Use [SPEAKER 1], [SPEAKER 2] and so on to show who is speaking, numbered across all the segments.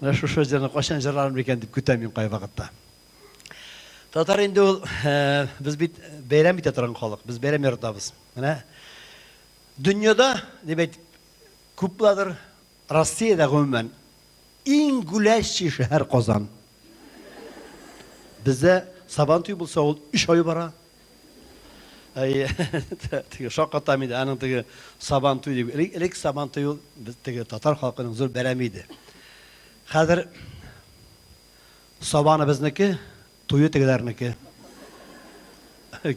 [SPEAKER 1] Şu sözlerini koşan jırlarım ekan dep kötemin kay vaqtda. Tatar endi biz bit bayram bite turan xalq. Biz bayram yaratamiz. Mana dunyoda demek ko'pladir Rossiyada g'umuman eng gulash shahar Qozon. Bizda Sabantoy bo'lsa ol 3 oy bora. Ay shoqatamidi aning tigi Sabantoy deb ilk Sabantoy biz tigi tatar xalqining zo'r baramidi. Hozir Sabani bizniki, to'yi tigilarniki.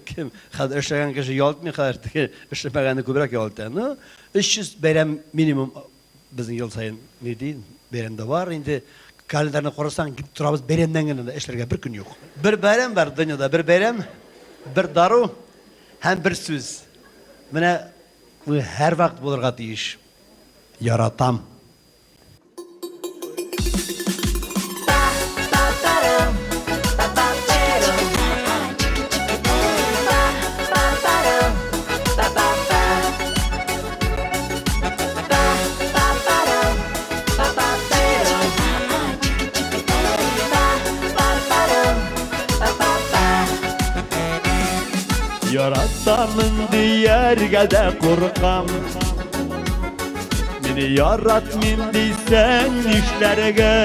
[SPEAKER 1] Kim hozir ishlagan kishi yoltmay hozir ishlamaganni ko'proq yoltadi. 300 bayram minimum bizning yil sayin ne deyin bayramda var. Endi kalendarni qarasang turamiz bayramdan gina ishlarga bir kun yo'q. Bir bayram bor dunyoda, bir bayram, bir daru, ham bir so'z. Mana bu har vaqt bo'lirga tegish. Yaratam.
[SPEAKER 2] Yaratamın diyerge de korkam. Beni yaratmin diysen işlerge.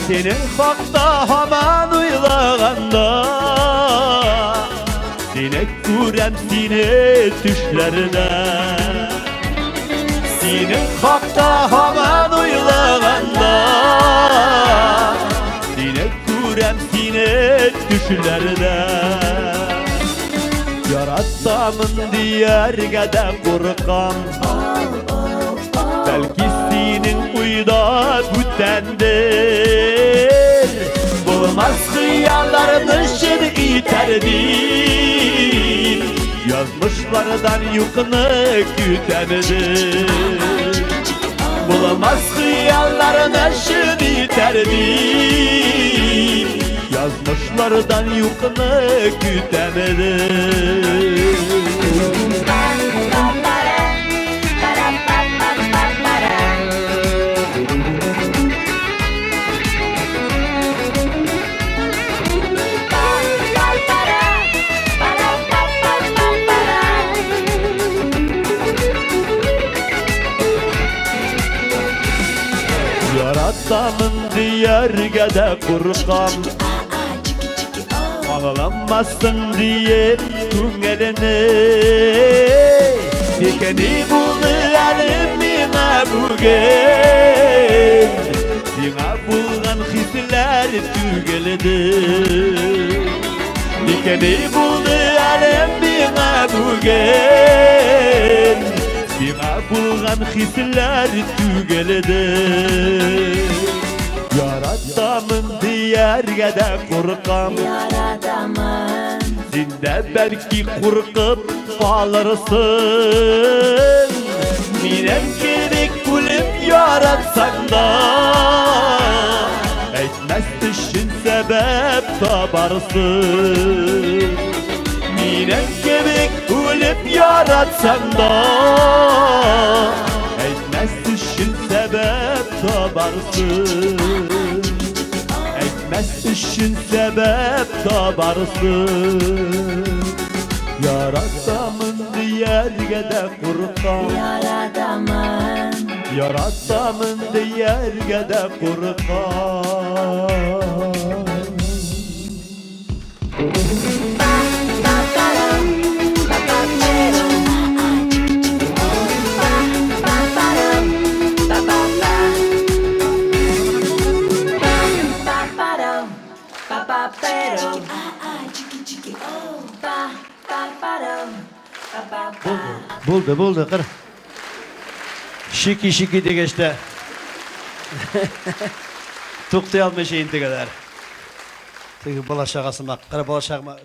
[SPEAKER 2] Senin hakta haman uylaganda. Sinek kurem sine düşlerine. Senin hakta haman uylaganda. Sinek kurem sine düşlerine. Yaratamın diyerge de korkam. Belki senin uyda büttendir. Bulmaz hıyarlarını şimdi iterdir. Yazmışlardan yukunu kütendir. Bulmaz hıyarlarını şimdi iterdir. Yazmışlardan yukunu kütemedir. Yaratamın diyerge de korkam. Ağlamazsın diye tüngelini. Dikeni buldu elimine bugün. Dina bulgan hisler tügelidir. Dikeni buldu elimine bugün. Dina bulgan hisler tügelidir. Yaratamın diyerge de korkam.
[SPEAKER 3] Yaratamın
[SPEAKER 2] Sinde belki korkup kalırsın. Minem gerek gülüp yaratsan da. Etmez için sebep tabarsın. Minem gerek gülüp yaratsan da. Etmez için sebep tabarsın. Etmez için sebep tabarsın. Yaratamın diyerge de korkam.
[SPEAKER 3] Yaratamın
[SPEAKER 2] Yaratamın diyerge de korkam.
[SPEAKER 1] Buldu qır. Şiki degişte. To'xtay olmasha intigalar. Tegi bola shag'asi maq, qara bola shag'ma